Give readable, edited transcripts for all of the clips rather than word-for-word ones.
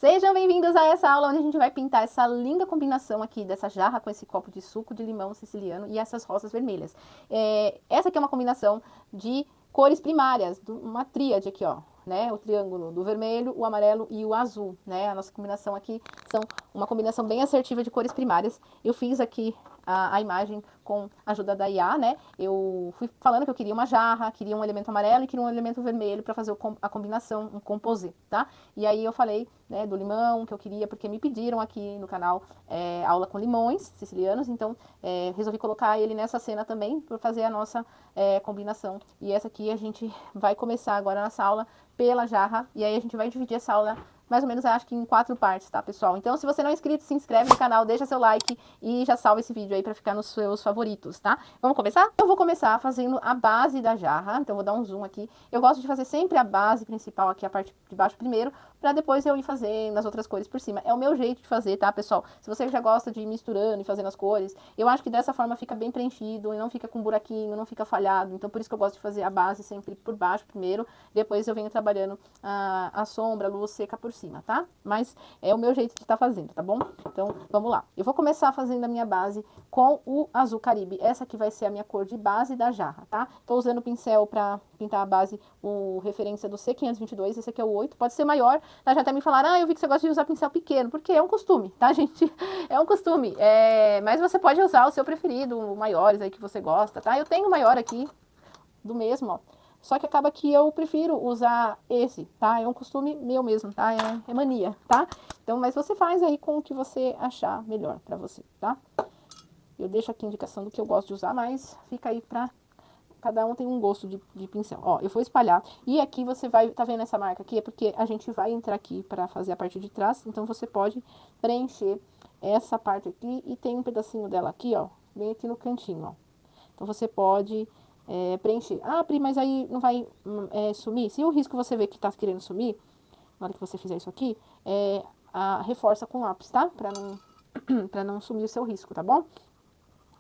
Sejam bem-vindos a essa aula onde a gente vai pintar essa linda combinação aqui dessa jarra com esse copo de suco de limão siciliano e essas rosas vermelhas. Essa aqui é uma combinação de cores primárias, uma tríade aqui, ó, né? O triângulo do vermelho, o amarelo e o azul, né? A nossa combinação aqui são uma combinação bem assertiva de cores primárias. Eu fiz aqui a imagem com a ajuda da IA, né? Eu fui falando que eu queria uma jarra, queria um elemento amarelo e queria um elemento vermelho para fazer a combinação, um composê, tá? E aí eu falei, né, do limão que eu queria, porque me pediram aqui no canal aula com limões sicilianos, então resolvi colocar ele nessa cena também para fazer a nossa combinação. E essa aqui a gente vai começar agora nessa aula pela jarra, e aí a gente vai dividir essa aula mais ou menos, acho que em 4 partes, tá, pessoal? Então, se você não é inscrito, se inscreve no canal, deixa seu like e já salva esse vídeo aí pra ficar nos seus favoritos, tá? Vamos começar? Eu vou começar fazendo a base da jarra, então vou dar um zoom aqui. Eu gosto de fazer sempre a base principal aqui, a parte de baixo primeiro, pra depois eu ir fazendo as outras cores por cima. É o meu jeito de fazer, tá, pessoal? Se você já gosta de ir misturando e fazendo as cores, eu acho que dessa forma fica bem preenchido e não fica com buraquinho, não fica falhado. Então, por isso que eu gosto de fazer a base sempre por baixo primeiro, depois eu venho trabalhando a sombra, a luz seca por cima, tá? Mas é o meu jeito de estar fazendo, tá bom? Então, vamos lá. Eu vou começar fazendo a minha base com o azul Caribe. Essa aqui vai ser a minha cor de base da jarra, tá? Tô usando o pincel pra pintar a base, o referência do C522, esse aqui é o 8, pode ser maior, tá? Já até me falaram, eu vi que você gosta de usar pincel pequeno, porque é um costume, tá, gente? É um costume, mas você pode usar o seu preferido, o maiores aí que você gosta, tá? Eu tenho o maior aqui, do mesmo, ó. Só que acaba que eu prefiro usar esse, tá? É um costume meu mesmo, tá? É mania, tá? Então, mas você faz aí com o que você achar melhor pra você, tá? Eu deixo aqui a indicação do que eu gosto de usar, mas fica aí pra... Cada um tem um gosto de pincel. Ó, eu vou espalhar. E aqui você vai... Tá vendo essa marca aqui? É porque a gente vai entrar aqui pra fazer a parte de trás. Então, você pode preencher essa parte aqui. E tem um pedacinho dela aqui, ó. Bem aqui no cantinho, ó. Então, você pode preencher. Ah, Pri, mas aí não vai sumir? Se o risco você vê que tá querendo sumir, na hora que você fizer isso aqui, reforça com lápis, tá? Pra não sumir o seu risco, tá bom?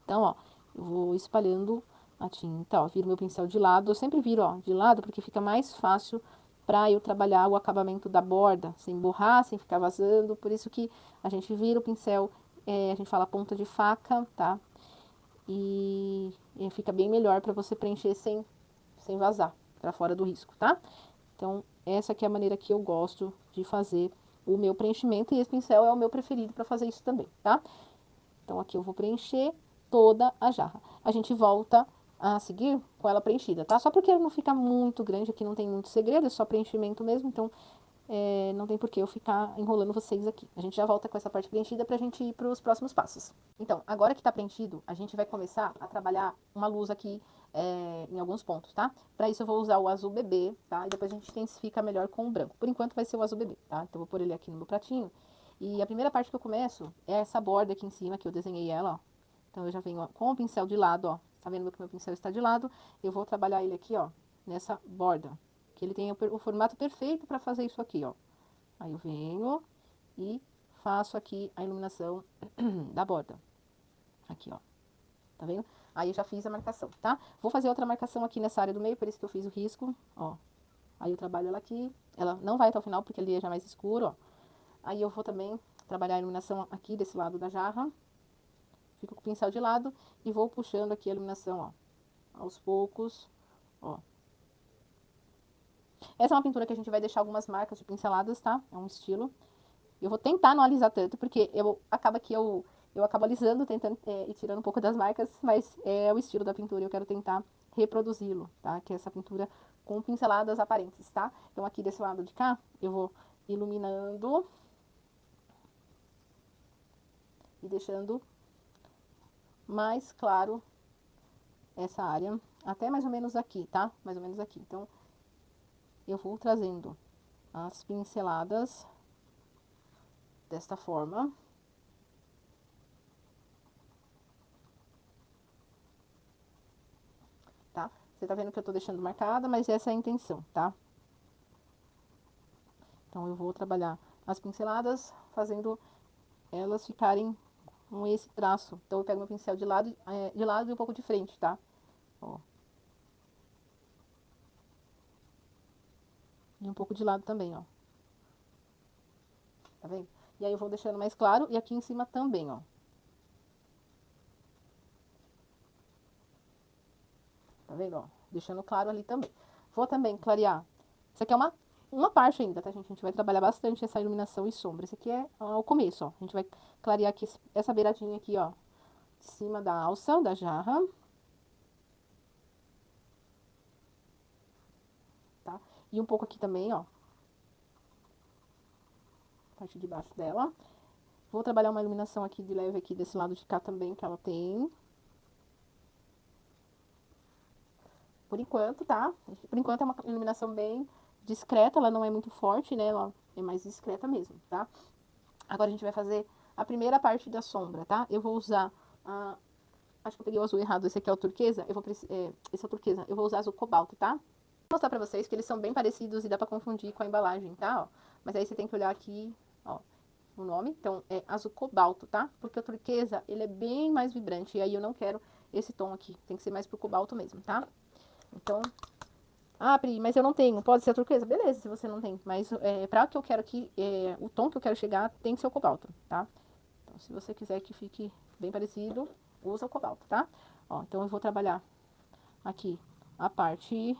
Então, ó, eu vou espalhando a tinta, ó, viro meu pincel de lado. Eu sempre viro, ó, de lado, porque fica mais fácil pra eu trabalhar o acabamento da borda, sem borrar, sem ficar vazando. Por isso que a gente vira o pincel, a gente fala ponta de faca, tá? E fica bem melhor pra você preencher sem vazar, pra fora do risco, tá? Então, essa aqui é a maneira que eu gosto de fazer o meu preenchimento, e esse pincel é o meu preferido pra fazer isso também, tá? Então, aqui eu vou preencher toda a jarra. A gente volta a seguir com ela preenchida, tá? Só porque não fica muito grande, aqui não tem muito segredo, é só preenchimento mesmo, então não tem por que eu ficar enrolando vocês aqui. A gente já volta com essa parte preenchida pra gente ir pros próximos passos. Então, agora que tá preenchido, a gente vai começar a trabalhar uma luz aqui em alguns pontos, tá? Pra isso eu vou usar o azul bebê, tá? E depois a gente intensifica melhor com o branco. Por enquanto vai ser o azul bebê, tá? Então eu vou pôr ele aqui no meu pratinho. E a primeira parte que eu começo é essa borda aqui em cima, que eu desenhei ela, ó. Então eu já venho ó, com o pincel de lado, ó. Tá vendo que meu pincel está de lado? Eu vou trabalhar ele aqui, ó, nessa borda. Que ele tem o formato perfeito para fazer isso aqui, ó. Aí eu venho e faço aqui a iluminação da borda. Aqui, ó. Tá vendo? Aí eu já fiz a marcação, tá? Vou fazer outra marcação aqui nessa área do meio, por isso que eu fiz o risco, ó. Aí eu trabalho ela aqui. Ela não vai até o final, porque ali é já mais escuro, ó. Aí eu vou também trabalhar a iluminação aqui desse lado da jarra. Fico com o pincel de lado e vou puxando aqui a iluminação, ó. Aos poucos, ó. Essa é uma pintura que a gente vai deixar algumas marcas de pinceladas, tá? É um estilo. Eu vou tentar não alisar tanto, porque acaba que eu acabo alisando, tentando e tirando um pouco das marcas, mas é o estilo da pintura e eu quero tentar reproduzi-lo, tá? Que é essa pintura com pinceladas aparentes, tá? Então aqui desse lado de cá, eu vou iluminando e deixando mais claro essa área, até mais ou menos aqui, tá? Mais ou menos aqui. Então, eu vou trazendo as pinceladas desta forma. Tá? Você tá vendo que eu tô deixando marcada, mas essa é a intenção, tá? Então, eu vou trabalhar as pinceladas, fazendo elas ficarem com esse traço. Então, eu pego meu pincel de lado e um pouco de frente, tá? Ó. E um pouco de lado também, ó. Tá vendo? E aí eu vou deixando mais claro e aqui em cima também, ó. Tá vendo, ó? Deixando claro ali também. Vou também clarear. Isso aqui é uma parte ainda, tá, gente? A gente vai trabalhar bastante essa iluminação e sombra. Esse aqui é o começo, ó. A gente vai clarear aqui essa beiradinha aqui, ó. De cima da alça, da jarra. Tá? E um pouco aqui também, ó. Parte de baixo dela. Vou trabalhar uma iluminação aqui de leve aqui desse lado de cá também, que ela tem. Por enquanto, tá? Por enquanto é uma iluminação bem discreta, ela não é muito forte, né? Ela é mais discreta mesmo, tá? Agora a gente vai fazer a primeira parte da sombra, tá? Eu vou usar acho que eu peguei o azul errado, esse aqui é o turquesa, esse é o turquesa, eu vou usar azul cobalto, tá? Vou mostrar pra vocês que eles são bem parecidos e dá pra confundir com a embalagem, tá? Ó, mas aí você tem que olhar aqui, ó, o nome, então é azul cobalto, tá? Porque o turquesa, ele é bem mais vibrante, e aí eu não quero esse tom aqui, tem que ser mais pro cobalto mesmo, tá? Então, Pri, mas eu não tenho, pode ser a turquesa? Beleza, se você não tem, mas pra que eu quero aqui, o tom que eu quero chegar tem que ser o cobalto, tá? Então, se você quiser que fique bem parecido, usa o cobalto, tá? Ó, então eu vou trabalhar aqui a parte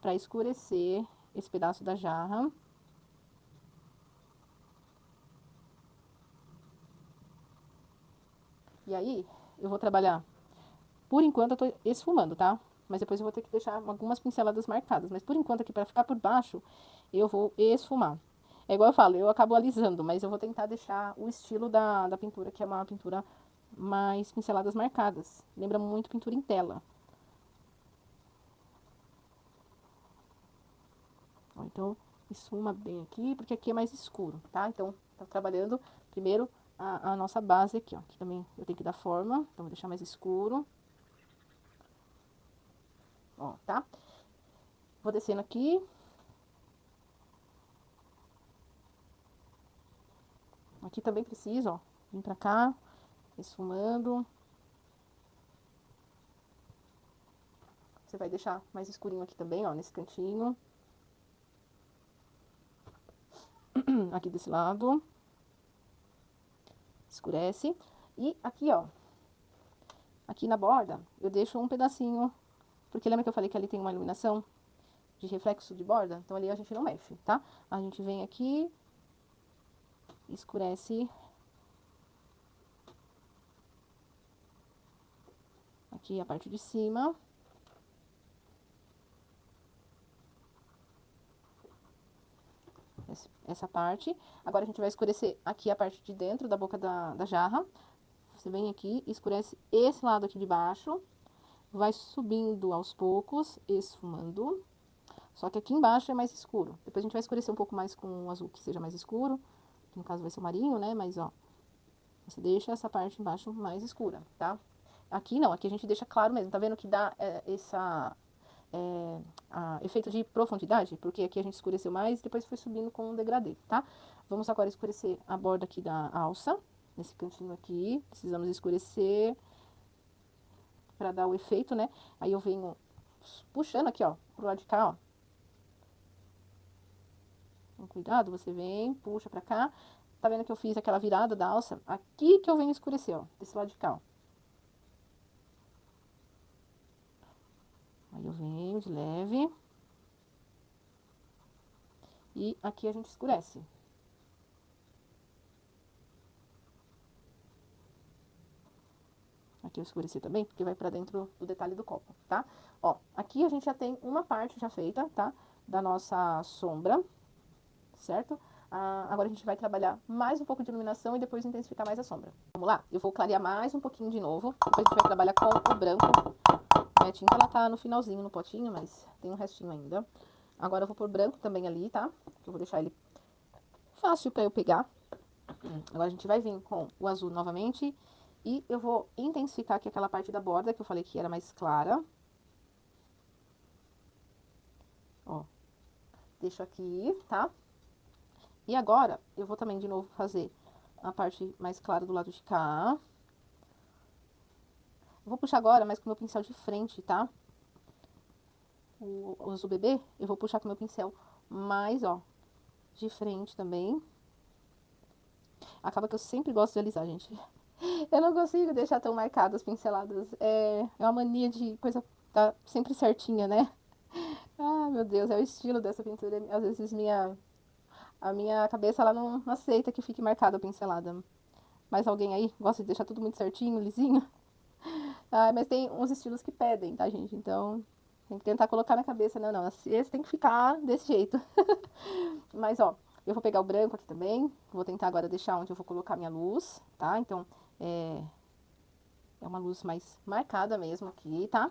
pra escurecer esse pedaço da jarra. E aí, eu vou trabalhar, por enquanto eu tô esfumando, tá? Mas depois eu vou ter que deixar algumas pinceladas marcadas. Mas por enquanto aqui, pra ficar por baixo, eu vou esfumar. É igual eu falo, eu acabo alisando, mas eu vou tentar deixar o estilo da pintura, que é uma pintura mais pinceladas marcadas. Lembra muito pintura em tela. Ó, então, esfuma bem aqui, porque aqui é mais escuro, tá? Então, tá trabalhando primeiro a nossa base aqui, ó. Aqui também eu tenho que dar forma, então vou deixar mais escuro. Ó, tá? Vou descendo aqui. Aqui também preciso, ó, vir pra cá, esfumando. Você vai deixar mais escurinho aqui também, ó, nesse cantinho. Aqui desse lado. Escurece. E aqui, ó, aqui na borda, eu deixo um pedacinho, porque lembra que eu falei que ali tem uma iluminação de reflexo de borda? Então ali a gente não mexe, tá? A gente vem aqui, escurece aqui a parte de cima. Essa parte. Agora a gente vai escurecer aqui a parte de dentro da boca da jarra. Você vem aqui, escurece esse lado aqui de baixo. Vai subindo aos poucos, esfumando. Só que aqui embaixo é mais escuro. Depois a gente vai escurecer um pouco mais com um azul que seja mais escuro. Que no caso vai ser o marinho, né? Mas, ó, você deixa essa parte embaixo mais escura, tá? Aqui não, aqui a gente deixa claro mesmo. Tá vendo que dá efeito de profundidade? Porque aqui a gente escureceu mais e depois foi subindo com um degradê, tá? Vamos agora escurecer a borda aqui da alça. Nesse cantinho aqui. Precisamos escurecer pra dar o efeito, né? Aí eu venho puxando aqui, ó, pro lado de cá, ó. Com cuidado, você vem, puxa pra cá. Tá vendo que eu fiz aquela virada da alça? Aqui que eu venho escurecer, ó, desse lado de cá, ó. Aí eu venho de leve. E aqui a gente escurece. Aqui eu escureci também, porque vai pra dentro do detalhe do copo, tá? Ó, aqui a gente já tem uma parte já feita, tá? Da nossa sombra, certo? Agora a gente vai trabalhar mais um pouco de iluminação e depois intensificar mais a sombra. Vamos lá? Eu vou clarear mais um pouquinho de novo, depois a gente vai trabalhar com o branco. A tinta, ela tá no finalzinho, no potinho, mas tem um restinho ainda. Agora eu vou pôr branco também ali, tá? Eu vou deixar ele fácil pra eu pegar. Agora a gente vai vir com o azul novamente. E eu vou intensificar aqui aquela parte da borda que eu falei que era mais clara. Ó. Deixo aqui, tá? E agora, eu vou também de novo fazer a parte mais clara do lado de cá. Eu vou puxar agora, mas com o meu pincel de frente, tá? O azul bebê, eu vou puxar com o meu pincel mais, ó, de frente também. acaba que eu sempre gosto de alisar, gente. Eu não consigo deixar tão marcadas as pinceladas. É uma mania de coisa tá sempre certinha, né? Ah, meu Deus, é o estilo dessa pintura. Às vezes a minha cabeça ela não aceita que fique marcada a pincelada. Mas alguém aí gosta de deixar tudo muito certinho, lisinho? Ah, mas tem uns estilos que pedem, tá, gente? Então, tem que tentar colocar na cabeça, não, esse tem que ficar desse jeito. Mas, ó, eu vou pegar o branco aqui também. Vou tentar agora deixar onde eu vou colocar minha luz, tá? Então, é uma luz mais marcada mesmo aqui, tá?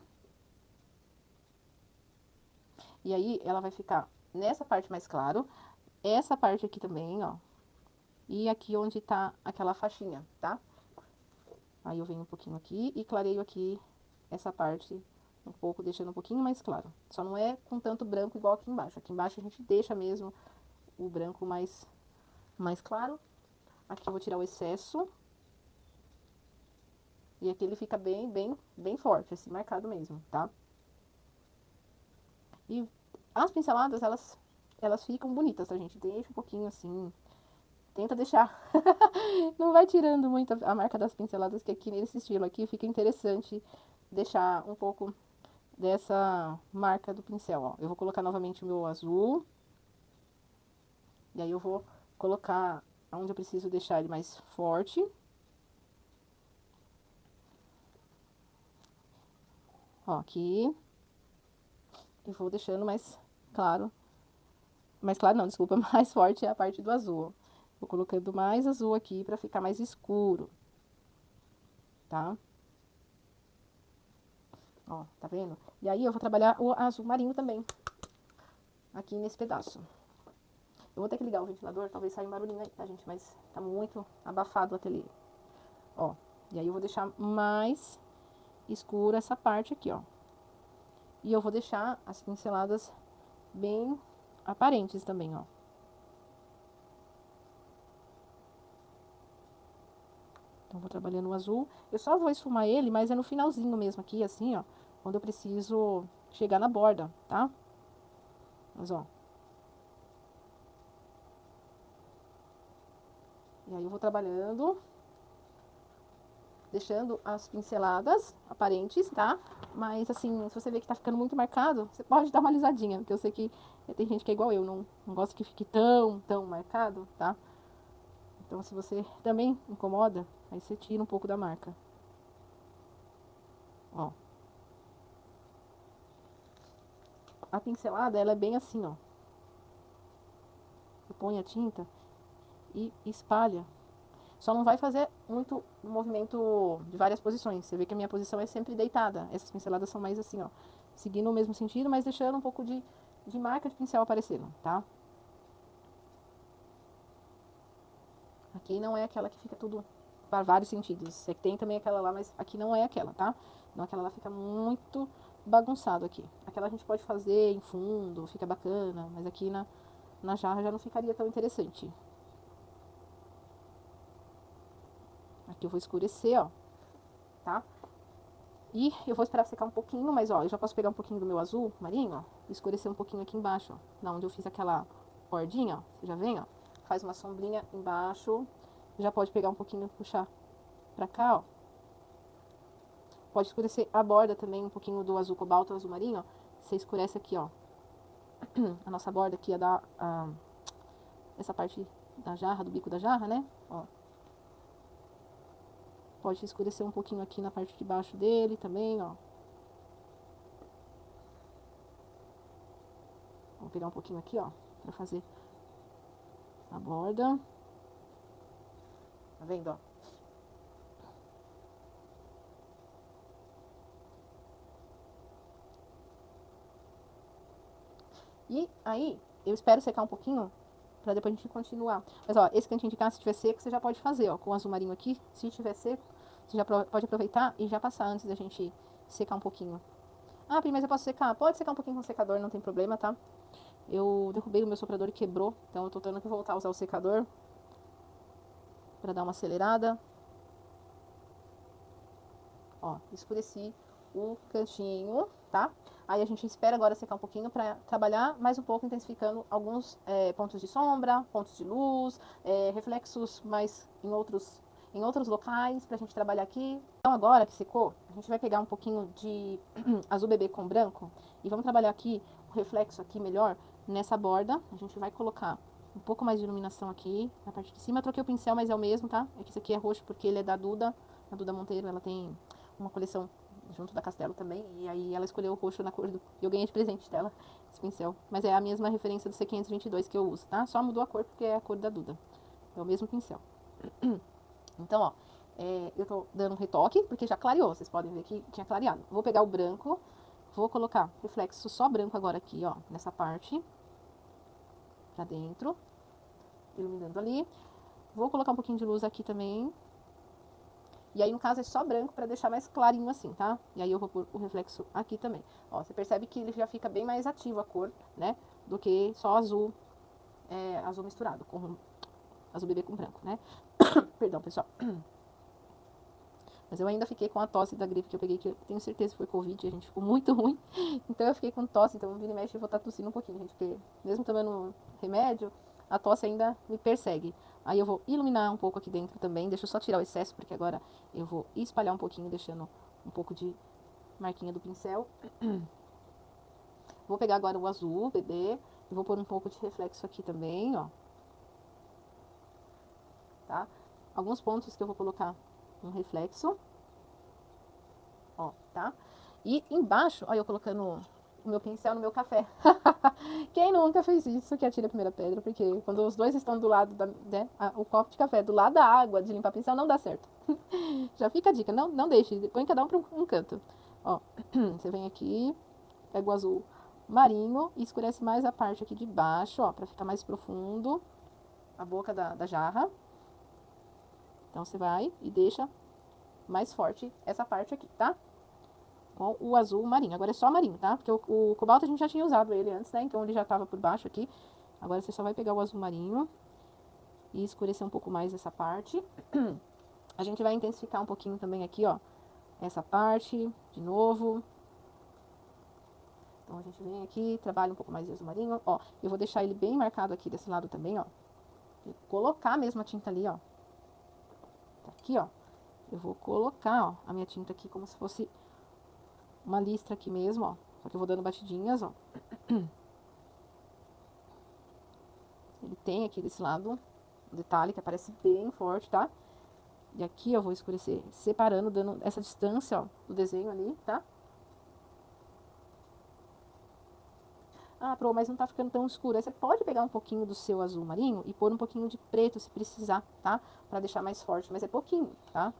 E aí, ela vai ficar nessa parte mais claro. Essa parte aqui também, ó. E aqui onde tá aquela faixinha, tá? Aí eu venho um pouquinho aqui e clareio aqui essa parte um pouco, deixando um pouquinho mais claro. Só não é com tanto branco igual aqui embaixo. Aqui embaixo a gente deixa mesmo o branco mais claro. Aqui eu vou tirar o excesso. E aqui ele fica bem forte, assim, marcado mesmo, tá? E as pinceladas, elas ficam bonitas, tá, gente? Deixa um pouquinho assim, tenta deixar. Não vai tirando muito a marca das pinceladas, que aqui nesse estilo aqui fica interessante deixar um pouco dessa marca do pincel, ó. Eu vou colocar novamente o meu azul. E aí eu vou colocar onde eu preciso deixar ele mais forte. Ó, aqui. E vou deixando mais claro. Mais claro não, desculpa, mais forte é a parte do azul. Vou colocando mais azul aqui pra ficar mais escuro. Tá? Ó, tá vendo? E aí eu vou trabalhar o azul marinho também. Aqui nesse pedaço. Eu vou ter que ligar o ventilador, talvez saia um barulhinho aí, tá, gente? Mas tá muito abafado o ateliê. Ó, e aí eu vou deixar mais escuro essa parte aqui, ó. E eu vou deixar as pinceladas bem aparentes também, ó. Então, vou trabalhando o azul. Eu só vou esfumar ele, mas é no finalzinho mesmo aqui, assim, ó. Quando eu preciso chegar na borda, tá? Mas, ó. E aí eu vou trabalhando, deixando as pinceladas aparentes, tá? Mas, assim, se você vê que tá ficando muito marcado, você pode dar uma alisadinha, porque eu sei que tem gente que é igual eu, não gosta que fique tão marcado, tá? Então, se você também incomoda, aí você tira um pouco da marca. Ó. A pincelada, ela é bem assim, ó. Você põe a tinta e espalha. Só não vai fazer muito movimento de várias posições. Você vê que a minha posição é sempre deitada. Essas pinceladas são mais assim, ó. Seguindo o mesmo sentido, mas deixando um pouco de marca de pincel aparecendo, tá? Aqui não é aquela que fica tudo para vários sentidos. É que tem também aquela lá, mas aqui não é aquela, tá? Não, aquela lá fica muito bagunçado aqui. Aquela a gente pode fazer em fundo, fica bacana, mas aqui na jarra já não ficaria tão interessante. Aqui eu vou escurecer, ó, tá? E eu vou esperar secar um pouquinho, mas ó, eu já posso pegar um pouquinho do meu azul marinho, ó, e escurecer um pouquinho aqui embaixo, ó, na onde eu fiz aquela bordinha, ó, você já vem, ó, faz uma sombrinha embaixo, já pode pegar um pouquinho e puxar pra cá, ó. Pode escurecer a borda também, um pouquinho do azul cobalto, azul marinho, ó, você escurece aqui, ó, a nossa borda aqui, essa parte da jarra, do bico da jarra, né, ó. Pode escurecer um pouquinho aqui na parte de baixo dele também, ó. Vou pegar um pouquinho aqui, ó, pra fazer a borda. Tá vendo, ó? E aí, eu espero secar um pouquinho, pra depois a gente continuar. Mas, ó, esse cantinho de cá, se tiver seco, você já pode fazer, ó, com o azul marinho aqui. Se tiver seco, você já pode aproveitar e já passar antes da gente secar um pouquinho. Ah, Pri, mas eu posso secar? Pode secar um pouquinho com o secador, não tem problema, tá? Eu derrubei o meu soprador e quebrou, então eu tô tendo que voltar a usar o secador pra dar uma acelerada. Ó, escureci o cantinho, tá? Aí a gente espera agora secar um pouquinho para trabalhar mais um pouco, intensificando alguns pontos de sombra, pontos de luz, reflexos mais em outros locais para a gente trabalhar aqui. Então agora que secou, a gente vai pegar um pouquinho de azul bebê com branco e vamos trabalhar aqui o reflexo aqui melhor nessa borda. A gente vai colocar um pouco mais de iluminação aqui na parte de cima. Eu troquei o pincel, mas é o mesmo, tá? É que esse aqui é roxo porque ele é da Duda, a Duda Monteiro. Ela tem uma coleção junto da Castelo também, e aí ela escolheu o roxo na cor do... Eu ganhei de presente dela esse pincel, mas é a mesma referência do C522 que eu uso, tá? Só mudou a cor porque é a cor da Duda. É o mesmo pincel. Então, ó, eu tô dando um retoque, porque já clareou, vocês podem ver que tinha clareado. Vou pegar o branco, vou colocar reflexo só branco agora aqui, ó, nessa parte, pra dentro, iluminando ali. Vou colocar um pouquinho de luz aqui também. E aí, no caso, é só branco pra deixar mais clarinho assim, tá? E aí eu vou pôr o reflexo aqui também. Ó, você percebe que ele já fica bem mais ativo a cor, né? Do que só azul, azul misturado, com azul bebê com branco, né? Perdão, pessoal. Mas eu ainda fiquei com a tosse da gripe que eu peguei, que eu tenho certeza que foi Covid, a gente ficou muito ruim. Então eu fiquei com tosse, então vira e mexe eu vou estar tossindo um pouquinho, gente, porque mesmo tomando remédio, a tosse ainda me persegue. Aí eu vou iluminar um pouco aqui dentro também, deixa eu só tirar o excesso, porque agora eu vou espalhar um pouquinho, deixando um pouco de marquinha do pincel. Vou pegar agora o azul, bebê, e vou pôr um pouco de reflexo aqui também, ó. Tá? Alguns pontos que eu vou colocar um reflexo, ó, tá? E embaixo, ó, eu colocando o meu pincel no meu café. Quem nunca fez isso que atira a primeira pedra? Porque quando os dois estão do lado, né, o copo de café do lado da água de limpar pincel, não dá certo. Já fica a dica, não deixe, põe cada um para um canto. Ó, você vem aqui, pega o azul marinho e escurece mais a parte aqui de baixo, ó, para ficar mais profundo a boca da jarra. Então, você vai e deixa mais forte essa parte aqui, tá? Com o azul marinho. Agora é só marinho, tá? Porque o cobalto a gente já tinha usado ele antes, né? Então ele já tava por baixo aqui. Agora você só vai pegar o azul marinho e escurecer um pouco mais essa parte. A gente vai intensificar um pouquinho também aqui, ó. Essa parte, de novo. Então a gente vem aqui, trabalha um pouco mais de azul marinho. Ó, eu vou deixar ele bem marcado aqui desse lado também, ó. Vou colocar mesmo a tinta ali, ó. Tá aqui, ó. Eu vou colocar, ó, a minha tinta aqui como se fosse uma listra aqui mesmo, ó. Só que eu vou dando batidinhas, ó. Ele tem aqui desse lado um detalhe que aparece bem forte, tá? E aqui eu vou escurecer, separando, dando essa distância, ó, do desenho ali, tá? Ah, Pro, mas não tá ficando tão escuro. Aí você pode pegar um pouquinho do seu azul marinho e pôr um pouquinho de preto, se precisar, tá? Pra deixar mais forte, mas é pouquinho, tá?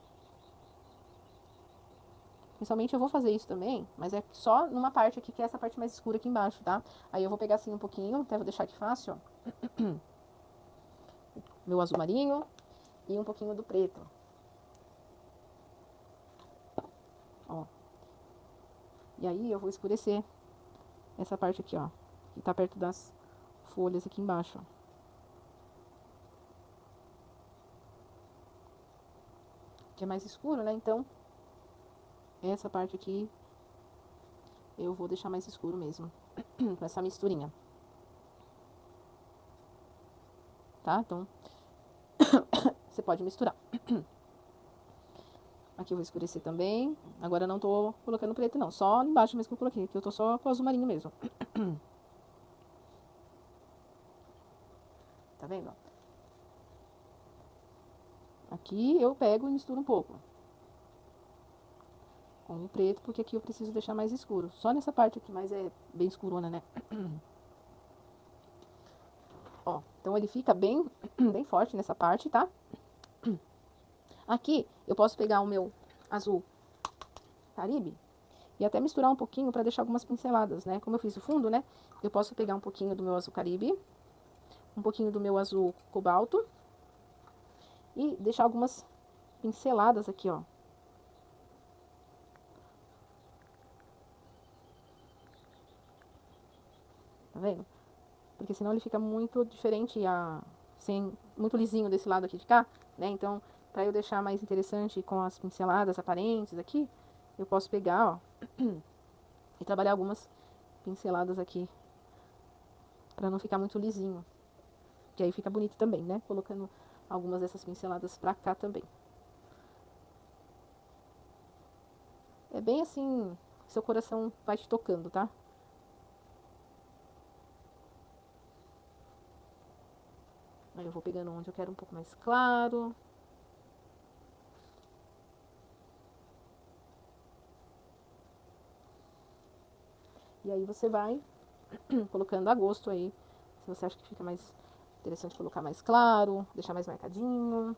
Principalmente eu vou fazer isso também, mas é só numa parte aqui, que é essa parte mais escura aqui embaixo, tá? Aí eu vou pegar assim um pouquinho, até vou deixar aqui fácil, ó. Meu azul marinho e um pouquinho do preto. Ó. E aí eu vou escurecer essa parte aqui, ó, que tá perto das folhas aqui embaixo, ó. Que é mais escuro, né? Então, essa parte aqui eu vou deixar mais escuro mesmo, com essa misturinha. Tá? Então, você pode misturar. Aqui eu vou escurecer também. Agora eu não tô colocando preto, não. Só ali embaixo mesmo que eu coloquei. Aqui eu tô só com o azul marinho mesmo. Tá vendo? Aqui eu pego e misturo um pouco com o preto, porque aqui eu preciso deixar mais escuro. Só nessa parte aqui, mas é bem escurona, né? Ó, então ele fica bem, bem forte nessa parte, tá? Aqui eu posso pegar o meu azul Caribe e até misturar um pouquinho pra deixar algumas pinceladas, né? Como eu fiz o fundo, né? Eu posso pegar um pouquinho do meu azul Caribe, um pouquinho do meu azul cobalto e deixar algumas pinceladas aqui, ó. Tá vendo? Porque senão ele fica muito diferente, muito lisinho desse lado aqui de cá, né? Então, pra eu deixar mais interessante com as pinceladas aparentes aqui, eu posso pegar, ó, e trabalhar algumas pinceladas aqui, pra não ficar muito lisinho. Que aí fica bonito também, né? Colocando algumas dessas pinceladas pra cá também. É bem assim, seu coração vai te tocando, tá? Aí eu vou pegando onde eu quero um pouco mais claro. E aí você vai colocando a gosto aí. Se você acha que fica mais interessante colocar mais claro, deixar mais marcadinho.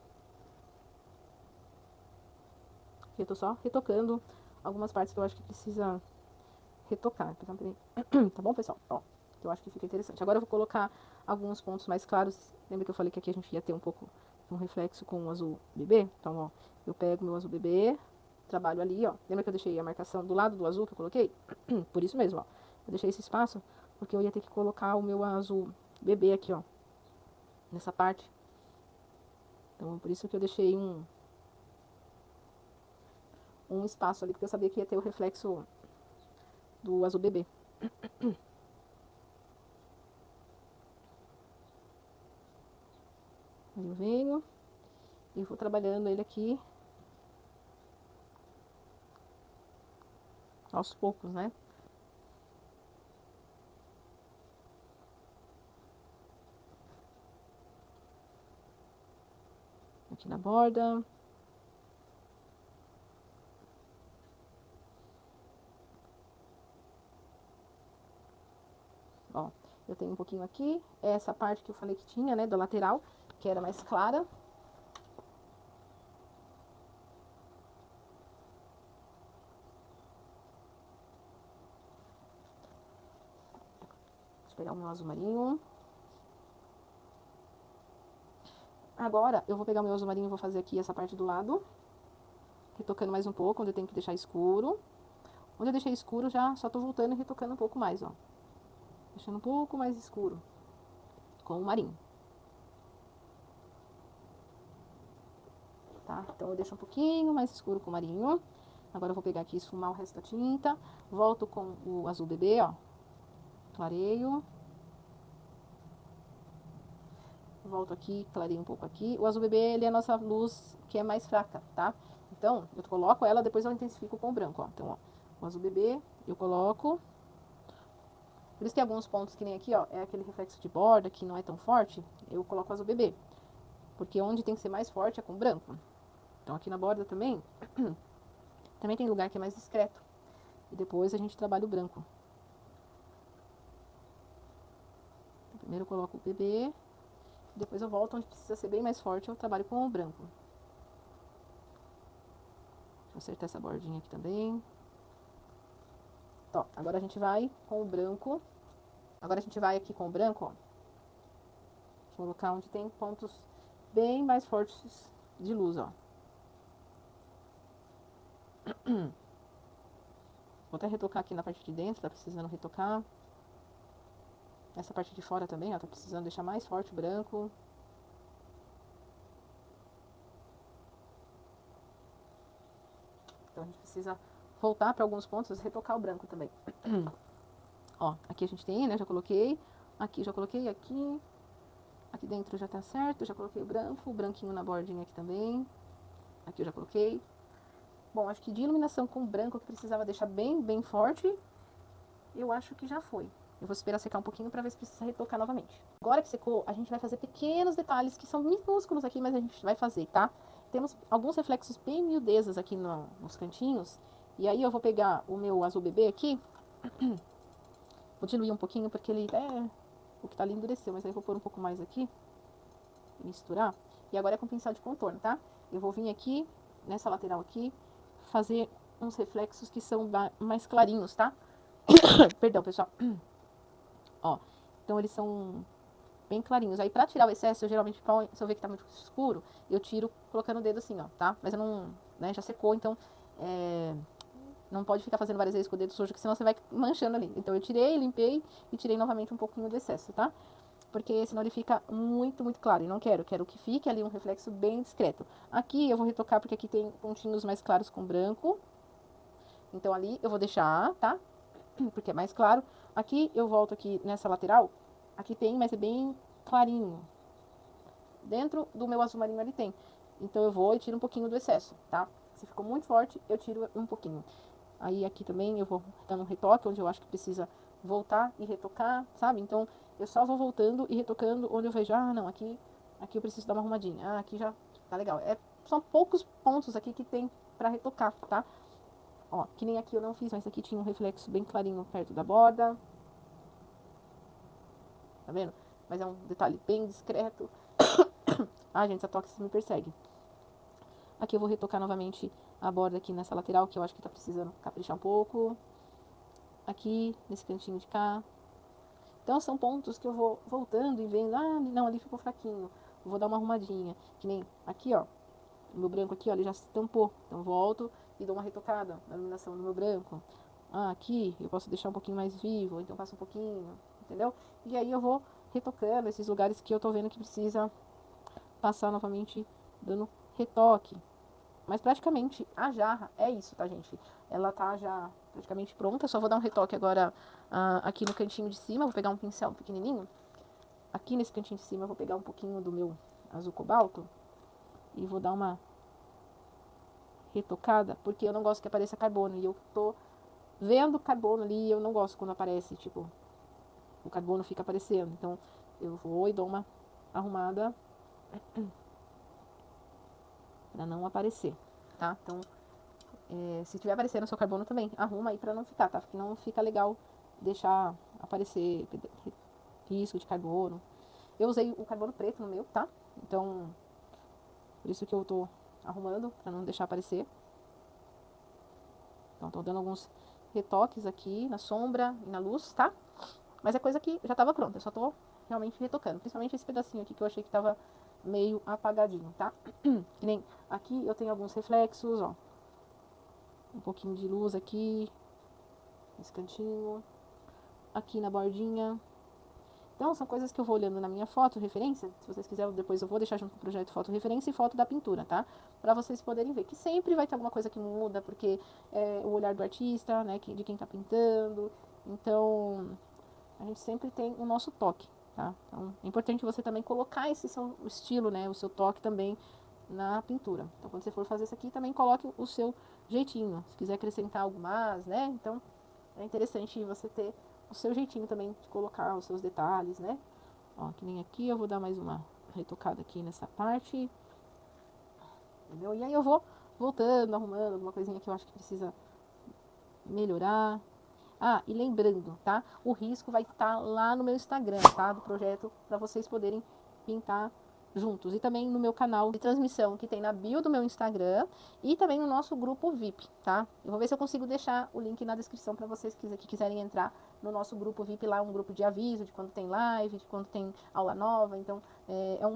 Aqui eu tô só retocando algumas partes que eu acho que precisa retocar. Tá bom, pessoal? Ó, que eu acho que fica interessante. Agora eu vou colocar alguns pontos mais claros. Lembra que eu falei que aqui a gente ia ter um pouco um reflexo com o azul bebê? Então, ó, eu pego meu azul bebê, trabalho ali, ó. Lembra que eu deixei a marcação do lado do azul que eu coloquei? Por isso mesmo, ó. Eu deixei esse espaço porque eu ia ter que colocar o meu azul bebê aqui, ó. Nessa parte. Então, por isso que eu deixei um espaço ali, porque eu sabia que ia ter o reflexo do azul bebê. Aí eu venho e vou trabalhando ele aqui aos poucos, né? Aqui na borda. Ó, eu tenho um pouquinho aqui, essa parte que eu falei que tinha, né, da lateral, que era mais clara. Deixa eu pegar o meu azul marinho. Agora, eu vou pegar o meu azul marinho e vou fazer aqui essa parte do lado, retocando mais um pouco, onde eu tenho que deixar escuro. Onde eu deixei escuro, já só tô voltando e retocando um pouco mais, ó. Deixando um pouco mais escuro, com o marinho. Tá? Então, eu deixo um pouquinho mais escuro com o marinho. Agora, eu vou pegar aqui e esfumar o resto da tinta. Volto com o azul bebê, ó. Clareio. Volto aqui, clareio um pouco aqui. O azul bebê, ele é a nossa luz que é mais fraca, tá? Então, eu coloco ela, depois eu intensifico com o branco, ó. Então, ó, o azul bebê, eu coloco. Por isso que alguns pontos que nem aqui, ó, é aquele reflexo de borda que não é tão forte, eu coloco o azul bebê. Porque onde tem que ser mais forte é com o branco. Então, aqui na borda também, também tem lugar que é mais discreto. E depois a gente trabalha o branco. Então, primeiro eu coloco o bebê, depois eu volto onde precisa ser bem mais forte, eu trabalho com o branco. Deixa eu acertar essa bordinha aqui também. Ó, agora a gente vai com o branco. Agora a gente vai aqui com o branco, ó. Vou colocar onde tem pontos bem mais fortes de luz, ó. Vou até retocar aqui na parte de dentro, tá precisando retocar. Essa parte de fora também, ó, tá precisando deixar mais forte o branco. Então a gente precisa voltar para alguns pontos e retocar o branco também. Ó, aqui a gente tem, né, já coloquei. Aqui já coloquei, aqui. Aqui dentro já tá certo, já coloquei o branco. O branquinho na bordinha aqui também. Aqui eu já coloquei. Bom, acho que de iluminação com branco, que precisava deixar bem forte, eu acho que já foi. Eu vou esperar secar um pouquinho pra ver se precisa retocar novamente. Agora que secou, a gente vai fazer pequenos detalhes que são minúsculos aqui, mas a gente vai fazer, tá? Temos alguns reflexos bem miudezas aqui nos cantinhos. E aí eu vou pegar o meu azul bebê aqui. Vou diluir um pouquinho porque ele o que tá ali endureceu, mas aí eu vou pôr um pouco mais aqui. Misturar. E agora é com pincel de contorno, tá? Eu vou vir aqui, nessa lateral aqui, fazer uns reflexos que são mais clarinhos, tá? Perdão, pessoal. Ó, então eles são bem clarinhos. Aí pra tirar o excesso, eu geralmente, se eu ver que tá muito escuro, eu tiro colocando o dedo assim, ó, tá? Mas eu não, né, já secou, então, não pode ficar fazendo várias vezes com o dedo sujo, que senão você vai manchando ali. Então eu tirei, limpei e tirei novamente um pouquinho do excesso, tá? Porque senão ele fica muito claro. E não quero que fique ali um reflexo bem discreto. Aqui eu vou retocar porque aqui tem pontinhos mais claros com branco. Então ali eu vou deixar, tá? Porque é mais claro. aqui eu volto aqui nessa lateral, aqui tem, mas é bem clarinho. Dentro do meu azul marinho ali tem. Então eu vou e tiro um pouquinho do excesso, tá? Se ficou muito forte, eu tiro um pouquinho. Aí aqui também eu vou dando um retoque, onde eu acho que precisa voltar e retocar, sabe? Então eu só vou voltando e retocando, onde eu vejo, ah, não, aqui eu preciso dar uma arrumadinha. Ah, aqui já tá legal. São poucos pontos aqui que tem pra retocar, tá? Ó, que nem aqui eu não fiz, mas aqui tinha um reflexo bem clarinho perto da borda. Tá vendo? Mas é um detalhe bem discreto. Ah, gente, essa tóxica me persegue. Aqui eu vou retocar novamente a borda aqui nessa lateral, que eu acho que tá precisando caprichar um pouco. Aqui, nesse cantinho de cá. Então, são pontos que eu vou voltando e vendo. Ah, não, ali ficou fraquinho. Vou dar uma arrumadinha. Que nem aqui, ó. O meu branco aqui, ó, ele já se tampou. Então, volto e dou uma retocada na iluminação do meu branco. Ah, aqui eu posso deixar um pouquinho mais vivo, então passo um pouquinho, entendeu? E aí eu vou retocando esses lugares que eu tô vendo que precisa passar novamente, dando retoque. Mas praticamente a jarra é isso, tá, gente? Ela tá já praticamente pronta. Só vou dar um retoque agora aqui no cantinho de cima. Vou pegar um pincel pequenininho. Aqui nesse cantinho de cima eu vou pegar um pouquinho do meu azul cobalto. E vou dar uma retocada, porque eu não gosto que apareça carbono. E eu tô vendo carbono ali e eu não gosto quando aparece, tipo, o carbono fica aparecendo. Então eu vou e dou uma arrumada pra não aparecer, tá? Então, se tiver aparecendo o seu carbono também, arruma aí pra não ficar, tá? Porque não fica legal deixar aparecer risco de carbono. Eu usei o carbono preto no meu, tá? Então, por isso que eu tô arrumando, pra não deixar aparecer. Então, tô dando alguns retoques aqui na sombra e na luz, tá? Mas é coisa que já tava pronta, eu só tô realmente retocando. Principalmente esse pedacinho aqui que eu achei que tava meio apagadinho, tá? Que nem aqui eu tenho alguns reflexos, ó. Um pouquinho de luz aqui, nesse cantinho, aqui na bordinha. Então, são coisas que eu vou olhando na minha foto referência. Se vocês quiserem, depois eu vou deixar junto com o projeto foto referência e foto da pintura, tá? Pra vocês poderem ver que sempre vai ter alguma coisa que muda, porque é o olhar do artista, né, de quem tá pintando. Então, a gente sempre tem o nosso toque, tá? Então, é importante você também colocar esse seu estilo, né, o seu toque também na pintura. Então, quando você for fazer isso aqui, também coloque o seu jeitinho. Se quiser acrescentar algo mais, né? Então, é interessante você ter o seu jeitinho também de colocar os seus detalhes, né? Ó, que nem aqui, eu vou dar mais uma retocada aqui nessa parte. Entendeu? E aí eu vou voltando, arrumando alguma coisinha que eu acho que precisa melhorar. Ah, e lembrando, tá? O risco vai estar lá no meu Instagram, tá? Do projeto, para vocês poderem pintar juntos. E também no meu canal de transmissão, que tem na bio do meu Instagram. E também no nosso grupo VIP, tá? Eu vou ver se eu consigo deixar o link na descrição para vocês que quiserem entrar no nosso grupo VIP. Lá é um grupo de aviso de quando tem live, de quando tem aula nova. Então,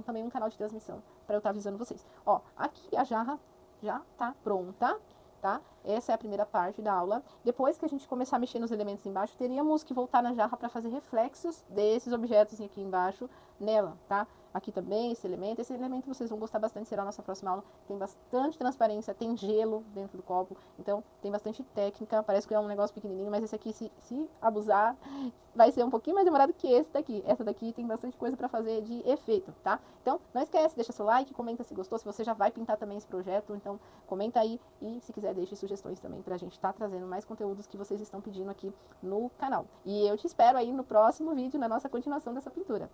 também um canal de transmissão para eu estar avisando vocês. Ó, aqui a jarra já tá pronta. Tá? Essa é a primeira parte da aula. Depois que a gente começar a mexer nos elementos embaixo, teríamos que voltar na jarra para fazer reflexos desses objetos aqui embaixo nela, tá? Aqui também esse elemento vocês vão gostar bastante, será a nossa próxima aula. Tem bastante transparência, tem gelo dentro do copo, então tem bastante técnica. Parece que é um negócio pequenininho, mas esse aqui, se abusar, vai ser um pouquinho mais demorado que esse daqui. Essa daqui tem bastante coisa para fazer de efeito, tá? Então, não esquece, deixa seu like, comenta se gostou, se você já vai pintar também esse projeto, então comenta aí e se quiser deixe sugestões também pra gente estar trazendo mais conteúdos que vocês estão pedindo aqui no canal. E eu te espero aí no próximo vídeo, na nossa continuação dessa pintura.